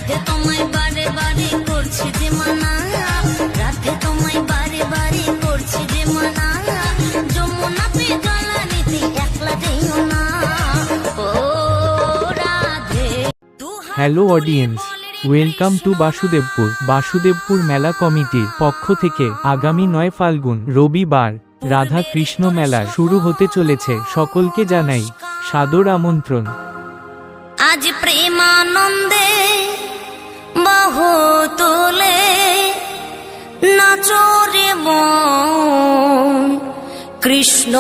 রাধে তোমায় বারে বারে করছে যে মানা, রাধে তোমায় বারে বারে করছে যে মানা, যমুনা পে জলা নিতে একলা যেও না ও Radhe. Hello audience, welcome to Basudebpur. Basudebpur মেলা কমিটির পক্ষ থেকে আগামী 9 ফাল্গুন রবিবার রাধা কৃষ্ণ মেলা শুরু হতে চলেছে। সকলকে জানাই সাদর আমন্ত্রণ। আজ প্রেমানন্দে বহু তোলে নাচরে মন কৃষ্ণ